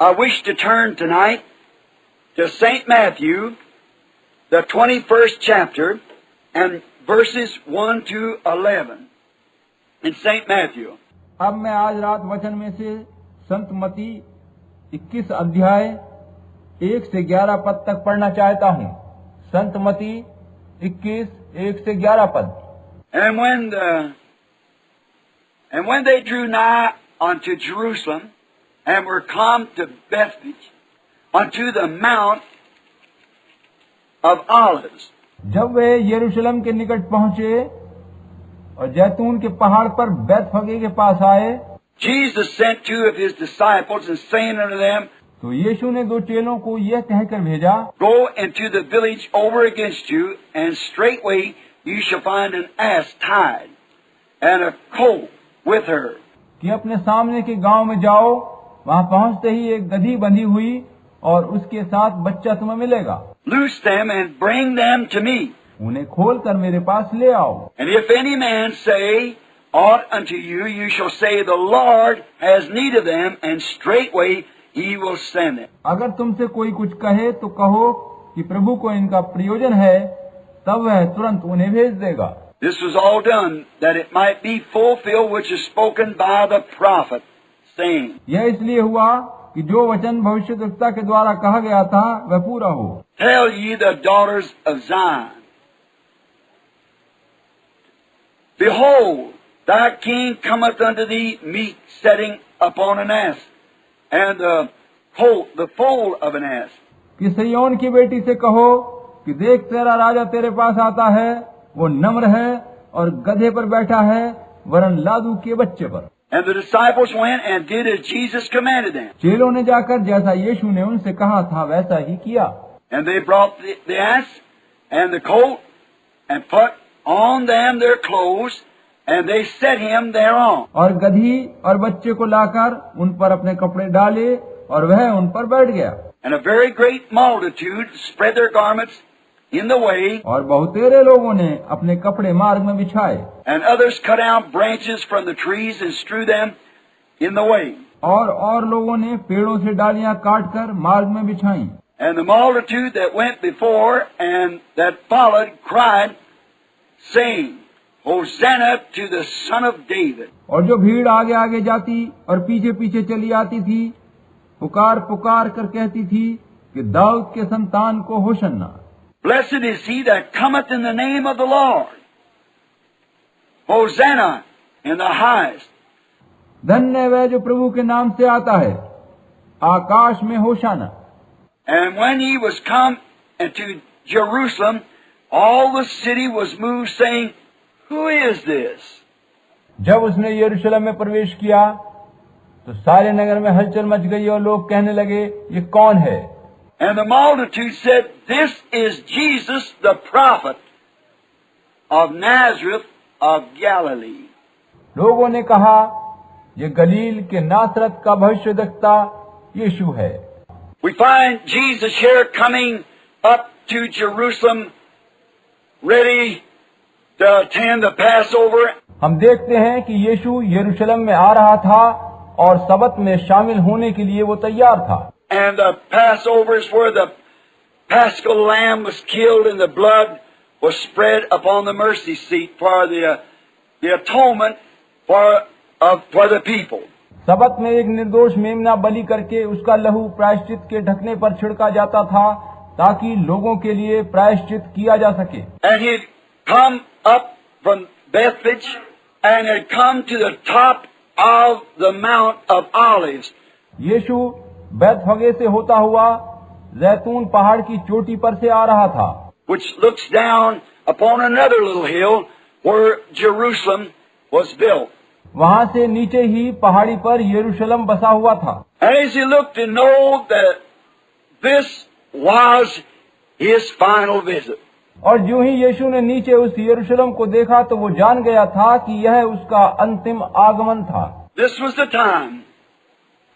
I wish to turn tonight to St. Matthew, the 21st chapter, and verses 1 to 11 in St. Matthew. अब मैं आज रात वचन में से संत मती 21 अध्याय 1 से 11 पद तक पढ़ना चाहता हूँ। संत मती 21 1 से 11 पद। And when they drew nigh unto Jerusalem, and were come to Bethphage, unto the Mount of Olives. जब वे यरूशलेम के निकट पहुँचे और जैतून के पहाड़ पर बैतफगे के पास आए, Jesus sent two of his disciples, and saying unto them, तो यीशु ने 2 चेलों को यह कहकर भेजा, Go into the village over against you, and straightway you shall find an ass tied, and a colt with her. कि अपने सामने के गांव में जाओ, वहां पहुंचते ही एक गधी बंधी हुई और उसके साथ बच्चा तुम्हें मिलेगा। Loose them and bring them to me. उन्हें खोलकर मेरे पास ले आओ। And if any man say aught unto you, you shall say, The Lord has need of them, and straightway he will send them. अगर तुमसे कोई कुछ कहे तो कहो कि प्रभु को इनका प्रयोजन है, तब वह तुरंत उन्हें भेज देगा। This was all done that it might be fulfilled which is spoken by the prophet, saying. यह इसलिए हुआ कि जो वचन भविष्यद्वक्ता के द्वारा कहा गया था वह पूरा हो। Tell ye the daughters of Zion, Behold, thy king cometh unto thee meek, sitting upon an ass, and the colt, the foal of an ass. कि सिय्योन की बेटी से कहो कि देख तेरा राजा तेरे पास आता है, वो नम्र है और गधे पर बैठा है, वरन लादू के बच्चे पर। And the disciples went and did as Jesus commanded them. चेलों ने जाकर जैसा यीशु ने उनसे कहा था वैसा ही किया। And they brought the ass and the colt and put on them their clothes, and they set him thereon. और गधी और बच्चे को लाकर उन पर अपने कपड़े डाले और वह उन पर बैठ गया। And a very great multitude spread their garments in the way, और बहुतेरे लोगों ने अपने कपड़े मार्ग में बिछाए, and others cut out branches from the trees and strew them in the way. और लोगों ने पेड़ों से डालियां काटकर मार्ग में बिछाई। And the multitude that went before and that followed cried, saying, Hosanna to the Son of David. और जो भीड़ आगे आगे जाती और पीछे पीछे चली आती थी, पुकार पुकार कर कहती थी कि दाऊद के संतान को होशन्ना। Blessed is he that cometh in the name of the Lord. Hosanna in the highest. धन्य वह जो प्रभु के नाम से आता है, आकाश में होशाना। And when he was come into Jerusalem, all the city was moved, saying, Who is this? जब उसने यरूशलेम में प्रवेश किया तो सारे नगर में हलचल मच गई और लोग कहने लगे, ये कौन है? And the multitude said, This is Jesus the prophet of Nazareth of Galilee. लोगों ने कहा, ये गलील के नासरत का भविष्यद्वक्ता यीशु है। We find Jesus here coming up to Jerusalem, ready to attend the Passover. हम देखते हैं कि यीशु यरूशलेम में आ रहा था और सबत में शामिल होने के लिए वो तैयार था। And the Passover is where the Paschal lamb was killed and the blood was spread upon the mercy seat for the atonement for the people. सबत में एक निर्दोष मेमना बलि करके उसका लहू प्रायश्चित के ढकने पर छिड़का जाता था ताकि लोगों के लिए प्रायश्चित किया जा सके। And he'd come up from Bethphage and had come to the top of the Mount of Olives. यीशु बैतफगे से होता हुआ जैतून पहाड़ की चोटी पर से आ रहा था, which looks down upon another little hill where Jerusalem was built. वहां से नीचे ही पहाड़ी पर यरूशलेम बसा हुआ था। And as he looked to know that this was his final visit. और जो ही यीशु ने नीचे उस यरूशलेम को देखा तो वो जान गया था कि यह उसका अंतिम आगमन था। This was the time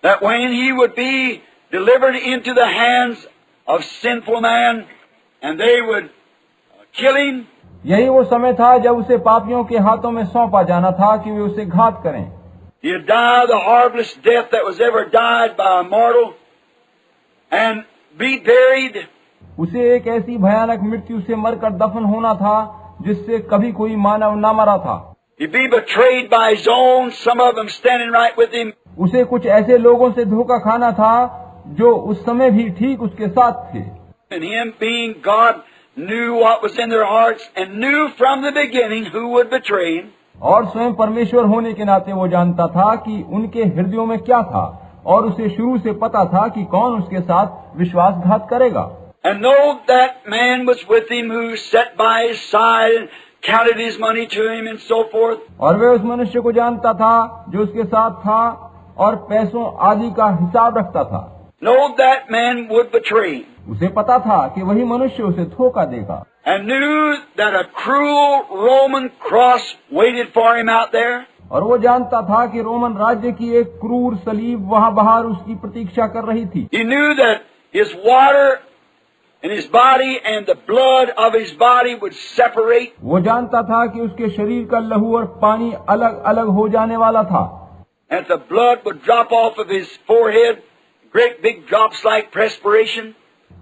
that when he would be delivered into the hands of sinful man and they would kill him. यही वो समय था जब उसे पापियों के हाथों में सौंपा जाना था कि वे उसे घात करें। He'd die the horriblest death that was ever died by a mortal, and be buried, उसे एक ऐसी भयानक मृत्यु से मरकर दफन होना था जिससे कभी कोई मानव न मरा था। he'd be betrayed by his own, some of them standing right with him, उसे कुछ ऐसे लोगों से धोखा खाना था जो उस समय भी ठीक उसके साथ थे। and him being God knew what was in their hearts and knew from the beginning who would betray him. और स्वयं परमेश्वर होने के नाते वो जानता था कि उनके हृदयों में क्या था और उसे शुरू से पता था कि कौन उसके साथ विश्वासघात करेगा। And though that man was with him who sat by his side and counted his money to him and so forth, और वह उस मनुष्य को जानता था जो उसके साथ था और पैसों आदि का हिसाब रखता था। know that man would betray him, उसे पता था कि वही मनुष्य उसे धोखा देगा and knew that a cruel Roman cross waited for him out there, और वो जानता था कि रोमन राज्य की एक क्रूर सलीब वहां बाहर उसकी प्रतीक्षा कर रही थी। he knew that his water in his body and the blood of his body would separate, वो जानता था कि उसके शरीर का लहू और पानी अलग अलग हो जाने वाला था and the blood would drop off of his forehead, great big drops like perspiration,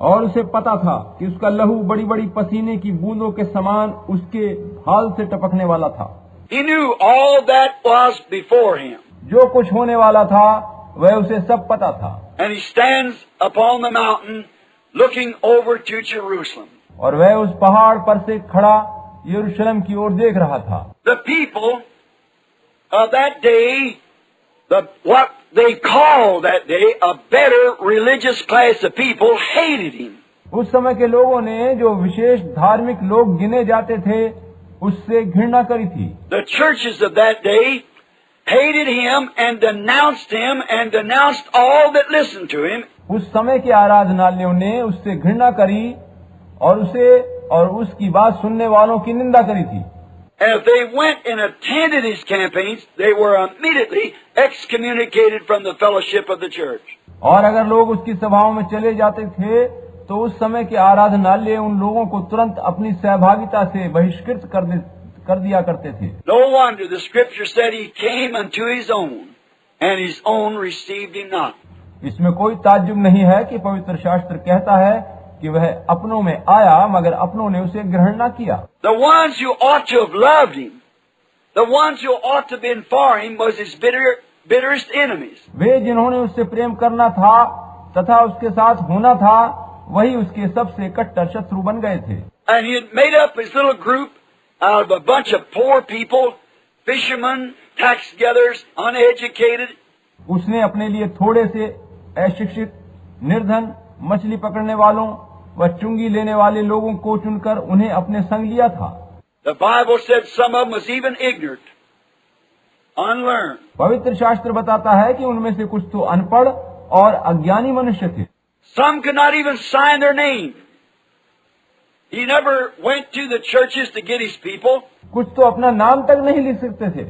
और उसे पता था कि उसका लहू बड़ी बड़ी पसीने की बूंदों के समान उसके हाल से टपकने वाला था। he knew all that was before him, जो कुछ होने वाला था वह उसे सब पता था। and he stands upon the mountain looking over to Jerusalem. और वह उस पहाड़ पर से खड़ा यरूशलेम की ओर देख रहा था। The people of that day, what they called that day a better religious class of people, hated him. उस समय के लोगों ने जो विशेष धार्मिक लोग गिने जाते थे उससे घृणा करी थी। The churches of that day hated him and denounced all that listened to him. उस समय के आराधनालयों ने उससे घृणा करी और उसे और उसकी बात सुनने वालों की निंदा करी थी। And if they went and attended his campaigns, they were immediately excommunicated from the fellowship of the church. और अगर लोग उसकी सभाओं में चले जाते थे तो उस समय के आराधनालय उन लोगों को तुरंत अपनी सहभागिता से बहिष्कृत कर दिया करते थे। No wonder the scripture said he came unto his own, and his own received him not. इसमें कोई ताज्जुब नहीं है कि पवित्र शास्त्र कहता है कि वह अपनों में आया मगर अपनों ने उसे ग्रहण न किया। The ones who ought to have loved him, the ones who ought to have been for him, was his bitterest enemies. वे जिन्होंने उससे प्रेम करना था तथा उसके साथ होना था वही उसके सबसे कट्टर शत्रु बन गए थे। And he had made up his little group out of a bunch of poor people, fishermen, tax gatherers, uneducated. उसने अपने लिए थोड़े से अशिक्षित, निर्धन, मछली पकड़ने वालों व चुंगी लेने वाले लोगों को चुनकर उन्हें अपने संग लिया था। The Bible said some of them was even ignorant, unlearned. पवित्र शास्त्र बताता है कि उनमें से कुछ तो अनपढ़ और अज्ञानी मनुष्य थे। Some could not even sign their name. He never went to the churches to get his people. कुछ तो अपना नाम तक नहीं लिख सकते थे।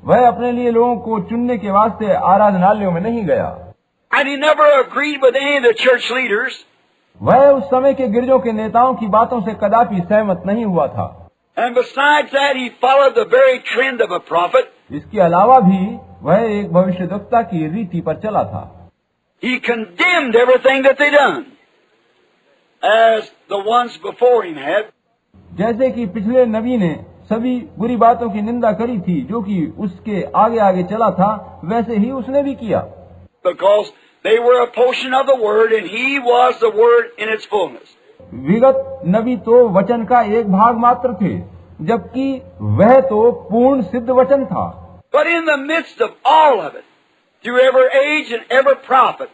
वह अपने लिए लोगों को चुनने के वास्ते आराधनालयों में नहीं गया। And he never agreed with any of the church leaders. वह उस समय के गिरजों के नेताओं की बातों से कदापि सहमत नहीं हुआ था। And besides that, he followed the very trend of a prophet. इसके अलावा भी वह एक भविष्यद्वक्ता की रीति पर चला था। He condemned everything that they done, as the ones before him had. जैसे कि पिछले नबी ने सभी बुरी बातों की निंदा करी थी जो कि उसके आगे आगे चला था, वैसे ही उसने भी किया। Because they were a portion of the word, and he was the word in its fullness. विगत नबी तो वचन का एक भाग मात्र थे, जबकि वह तो पूर्ण सिद्ध वचन था। But in the midst of all of it, through every age and every prophet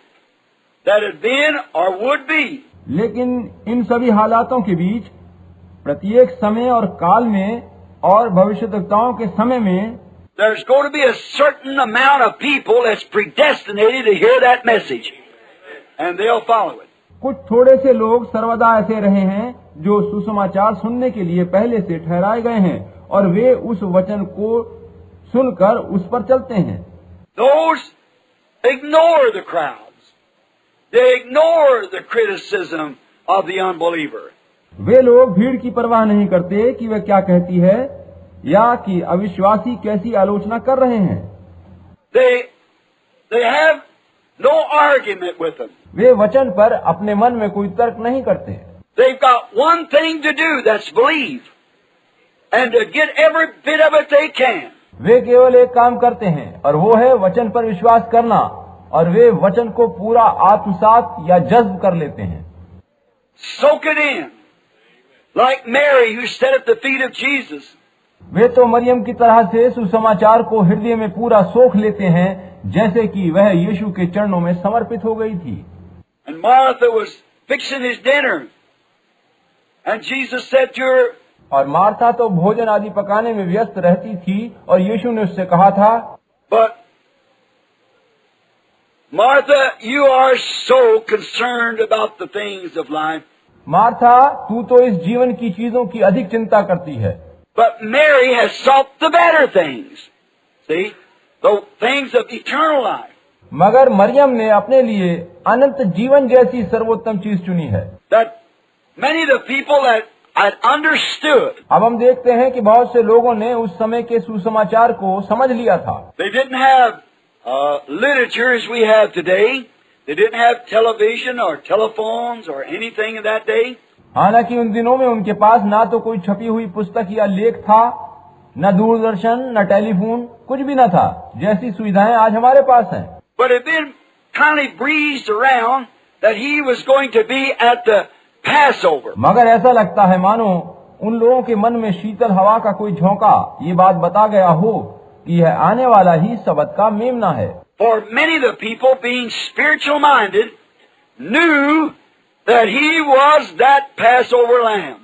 that had been or would be, लेकिन इन सभी हालातों के बीच प्रत्येक समय और काल में और भविष्यद्वक्ताओं के समय में there's going to be a certain amount of people that's predestinated to hear that message, and they'll follow it. कुछ थोड़े से लोग सर्वदा ऐसे रहे हैं जो सुसमाचार सुनने के लिए पहले से ठहराए गए हैं और वे उस वचन को सुनकर उस पर चलते हैं। Those ignore the crowds. They ignore the criticism of the unbeliever. वे लोग भीड़ की परवाह नहीं करते कि वह क्या कहती है या कि अविश्वासी कैसी आलोचना कर रहे हैं। They have no argument with them. वे वचन पर अपने मन में कोई तर्क नहीं करते। They've got one thing to do, that's believe, and to get every bit of it they can. वे केवल एक काम करते हैं और वो है वचन पर विश्वास करना, और वे वचन को पूरा आत्मसात या जज्ब कर लेते हैं। Soak it in, like Mary who sat at the feet of Jesus. वे तो मरियम की तरह से सुसमाचार को हृदय में पूरा सोख लेते हैं, जैसे कि वह यीशु के चरणों में समर्पित हो गई थी। And Martha was fixing his dinner, and Jesus said to her, और मार्था तो भोजन आदि पकाने में व्यस्त रहती थी, और यीशु ने उससे कहा था, but Martha, you are so concerned about the things of life. Martha, तू तो इस जीवन की चीजों की अधिक चिंता करती है, But Mary has sought the better things. See? The things of eternal life. मगर मरियम ने अपने लिए अनंत जीवन जैसी सर्वोत्तम चीज चुनी है। That many of the people that had understood, अब हम देखते हैं कि बहुत से लोगों ने उस समय के सुसमाचार को समझ लिया था। they didn't have literature as we have today. They didn't have television or telephones or anything in that day. हालांकि उन दिनों में उनके पास ना तो कोई छपी हुई पुस्तक या लेख था, न दूरदर्शन, न टेलीफोन, कुछ भी न था, जैसी सुविधाएं आज हमारे पास हैं। But it had been kind of breezed around that he was going to be at the Passover. मगर ऐसा लगता है मानो उन लोगों के मन में शीतल हवा का कोई झोंका ये बात बता गया हो कि यह आने वाला ही सबत का मेमना है। For many of the people, being spiritual minded, knew that he was that Passover lamb.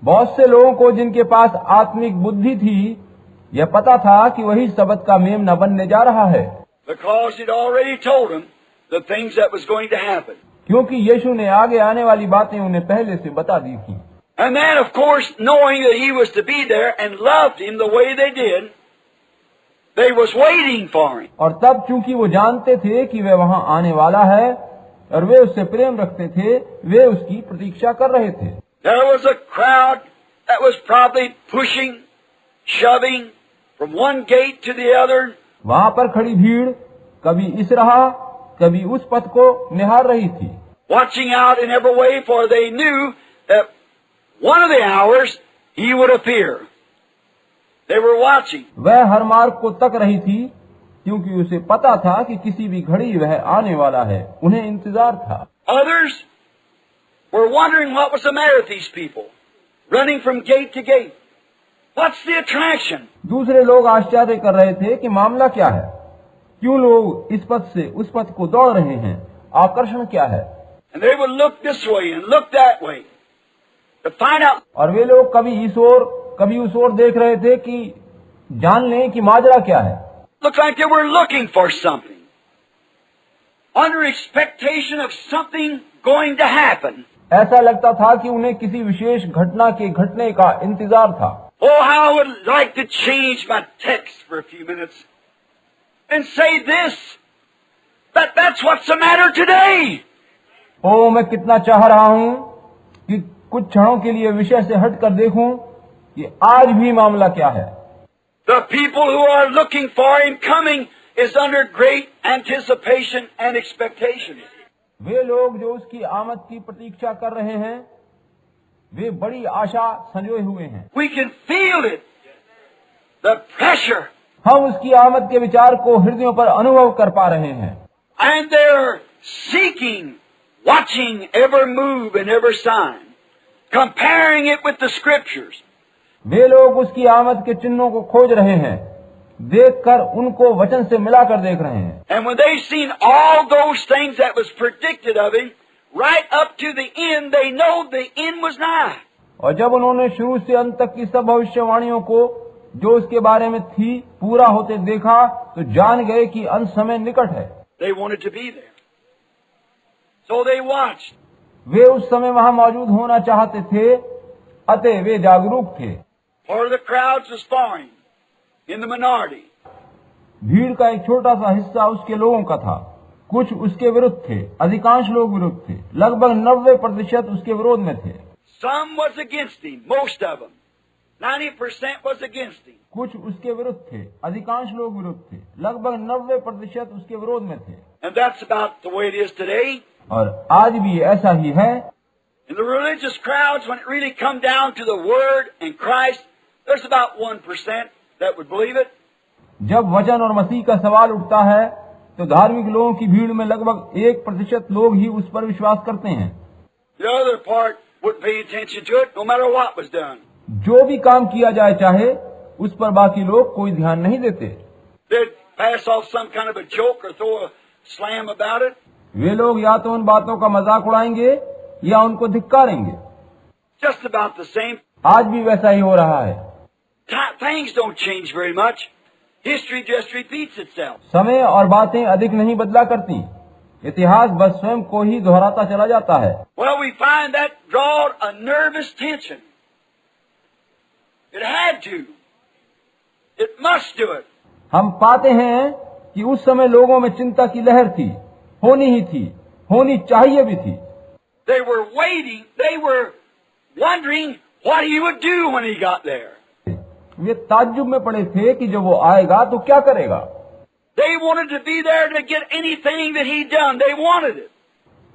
बहुत से लोगों को जिनके पास आत्मिक बुद्धि थी, यह पता था कि वही सबत का मेमना बनने जा रहा है, Because he'd already told them the things that was going to happen. क्योंकि यीशु ने आगे आने वाली बातें उन्हें पहले से बता दी थी। And then, of course, knowing that he was to be there and loved him the way they did, they was waiting for him. और तब चूंकि वो जानते थे कि वह वहां आने वाला है और वे उससे प्रेम रखते थे, वे उसकी प्रतीक्षा कर रहे थे। There was a crowd that was probably pushing, shoving from one gate to the other. वहां पर खड़ी भीड़ कभी इस राह कभी उस पथ को निहार रही थी, Watching out in every way, for they knew that one of the hours he would appear. They were watching. वह हर मार्ग को तक रही थी, क्योंकि उसे पता था कि किसी भी घड़ी वह आने वाला है। उन्हें इंतजार था। Others were wondering what was the matter with these people, running from gate to gate. What's the attraction? दूसरे लोग आश्चर्य कर रहे थे कि मामला क्या है, क्यों लोग इस पथ से उस पथ को दौड़ रहे हैं, आकर्षण क्या है। And they would look this way and look that way to find out. और वे लोग कभी इस ओर कभी उस ओर देख रहे थे कि जान लें कि माजरा क्या है। Looked like they were looking for something, under expectation of something going to happen. ऐसा लगता था कि उन्हें किसी विशेष घटना के घटने का इंतजार था। Oh, how I would like to change my text for a few minutes and say this, that's what's the matter today. ओ, मैं कितना चाह रहा हूं कि कुछ क्षणों के लिए विषय से हटकर देखूं कि आज भी मामला क्या है। The people who are looking for him coming is under great anticipation and expectation. वे लोग जो उसकी आमद की प्रतीक्षा कर रहे हैं, वे बड़ी आशा संजोए हुए हैं। We can feel it, the pressure, हम उसकी आमद के विचार को हृदयों पर अनुभव कर पा रहे हैं। and they're seeking, watching every move and every sign, comparing it with the scriptures. वे लोग उसकी आमद के चिन्हों को खोज रहे हैं, देखकर उनको वचन से मिलाकर देख रहे हैं। And when they've seen all those things that was predicted of him, right up to the end, they know the end was nigh. और जब उन्होंने शुरू से अंत तक की सब भविष्यवाणियों को जो उसके बारे में थी पूरा होते देखा, तो जान गए कि अंत समय निकट है। They wanted to be there. So they watched. वे उस समय वहां मौजूद होना चाहते थे, अतः वे जागरूक थे। For the crowds was foreign, in the minority. भीड़ का एक छोटा सा हिस्सा उसके लोगों का था, कुछ उसके विरुद्ध थे, अधिकांश लोग विरुद्ध थे, लगभग 90% उसके विरोध में थे। Some was against him, most of them. 90% was against him. कुछ उसके विरुद्ध थे, अधिकांश लोग विरुद्ध थे, लगभग 90% उसके विरोध में थे। And that's about the way it is today. और आज भी ऐसा ही है। In the religious crowds, when it really come down to the Word and Christ, there's about 1% that would believe it. जब वचन और मसीह का सवाल उठता है तो धार्मिक लोगों की भीड़ में लगभग 1% लोग ही उस पर विश्वास करते हैं। The other part wouldn't pay attention to it, no matter what was done. जो भी काम किया जाए चाहे उस पर बाकी लोग कोई ध्यान नहीं देते। They'd pass off some kind of a joke or throw a slam about it. वे लोग या तो उन बातों का मजाक उड़ाएंगे या उनको धिक्कारेंगे। Just about the same. आज भी वैसा ही हो रहा है। Things don't change very much. History just repeats itself. समय और बातें अधिक नहीं बदला करती, इतिहास बस स्वयं को ही दोहराता चला जाता है। Well, we find that drawed a nervous tension. It had to. It must do it. हम पाते हैं कि उस समय लोगों में चिंता की लहर थी, होनी ही थी, होनी चाहिए भी थी। They were waiting. They were wondering what he would do when he got there. वे ताज्जुब में पड़े थे कि जब वो आएगा तो क्या करेगा। They wanted to be there to get anything that he'd done. They wanted it.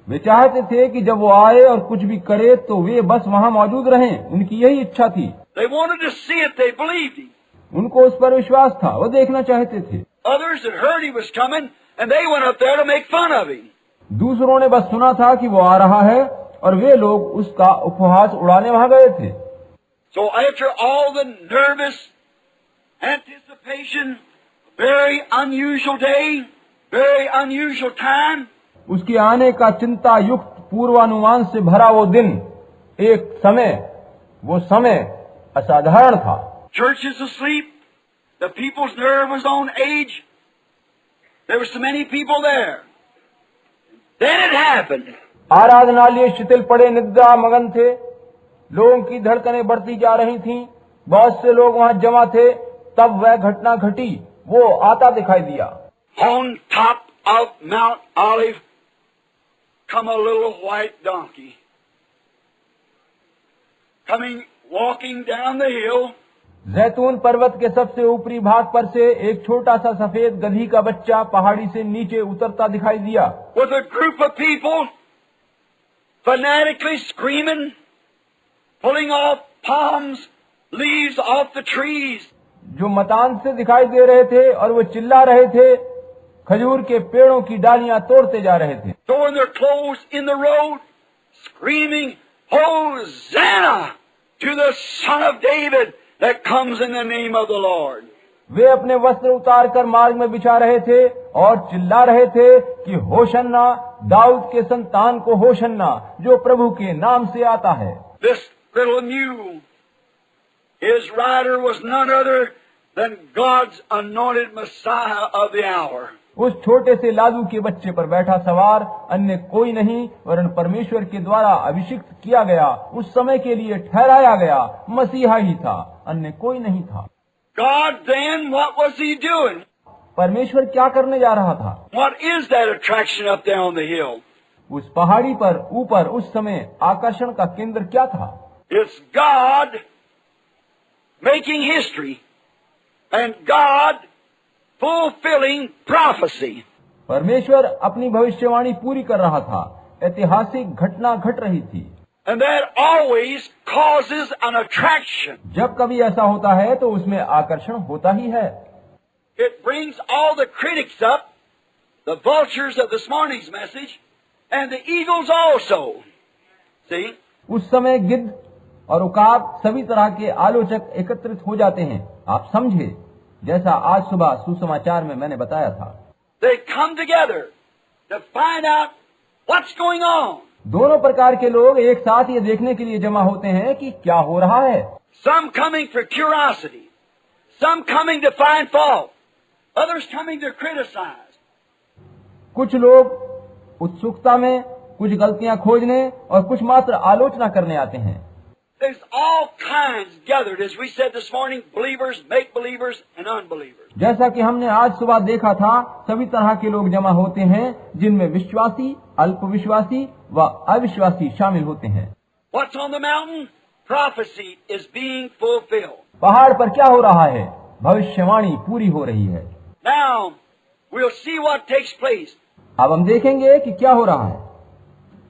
वे चाहते थे कि जब वो आए और कुछ भी करे तो वे बस वहाँ मौजूद रहें। उनकी यही इच्छा थी। They wanted to see it. They believed him. उनको उस पर विश्वास था, वो देखना चाहते थे। Others had heard he was coming, and they went up there to make fun of him. दूसरों ने बस सुना था कि वो आ रहा है और वे लोग उसका उपहास उड़ाने वहाँ गए थे। So after all the nervous anticipation, very unusual day, very unusual time, उसके आने का चिंता युक्त पूर्वानुमान से भरा वो दिन, एक समय, वो समय असाधारण था। church is asleep, the people's nerve was on edge, there were so many people there. Then it happened. आराधनालय शिथिल पड़े निद्रा मगन थे, लोगों की धड़कनें बढ़ती जा रही थीं, बहुत से लोग वहां जमा थे, तब वह घटना घटी, वो आता दिखाई दिया। On top of Mount Olive come a little white donkey, walking down the hill. जैतून पर्वत के सबसे ऊपरी भाग पर से एक छोटा सा सफेद गधी का बच्चा पहाड़ी से नीचे उतरता दिखाई दिया। With a group of people fanatically screaming, pulling off palms, leaves off the trees. जो मतान से दिखाई दे रहे थे और वो चिल्ला रहे थे, खजूर के पेड़ों की डालियां तोड़ते जा रहे थे। Throwing their clothes in the road, screaming, Hosanna to the Son of David that comes in the name of the Lord. वे अपने वस्त्र उतार कर मार्ग में बिछा रहे थे और चिल्ला रहे थे कि होशन्ना, दाऊद के संतान को होशन्ना, जो प्रभु के नाम से आता है। This little mule, his rider was none other than God's anointed Messiah of the hour. उस छोटे से लादू के बच्चे पर बैठा सवार अन्य कोई नहीं वरन परमेश्वर के द्वारा अभिषिक्त किया गया, उस समय के लिए ठहराया गया मसीहा ही था, अन्य कोई नहीं था। God then, what was he doing? परमेश्वर क्या करने जा रहा था? What is that attraction up there on the hill? उस पहाड़ी पर ऊपर उस समय आकर्षण का केंद्र क्या था? It's God making history and God fulfilling prophecy. परमेश्वर अपनी भविष्यवाणी पूरी कर रहा था, ऐतिहासिक घटना घट रही थी। And that always causes an attraction. जब कभी ऐसा होता है तो उसमें आकर्षण होता ही है। It brings all the critics up, the vultures of this morning's message, and the eagles also. See? उस समय गिद्ध और उकाब सभी तरह के आलोचक एकत्रित हो जाते हैं। आप समझे, जैसा आज सुबह सुसमाचार में मैंने बताया था। They come together to find out what's going on. दोनों प्रकार के लोग एक साथ ये देखने के लिए जमा होते हैं कि क्या हो रहा है। Some coming for curiosity, some coming to find fault, others coming to criticize. कुछ लोग उत्सुकता में, कुछ गलतियां खोजने और कुछ मात्र आलोचना करने आते हैं। There's all kinds gathered, as we said this morning, believers, make-believers, and unbelievers. जैसा कि हमने आज सुबह देखा था, सभी तरह के लोग जमा होते हैं, जिनमें विश्वासी, अल्पविश्वासी व अविश्वासी शामिल होते हैं। What's on the mountain? Prophecy is being fulfilled. पहाड़ पर क्या हो रहा है? भविष्यवाणी पूरी हो रही है। Now, we'll see what takes place. अब हम देखेंगे कि क्या हो रहा है।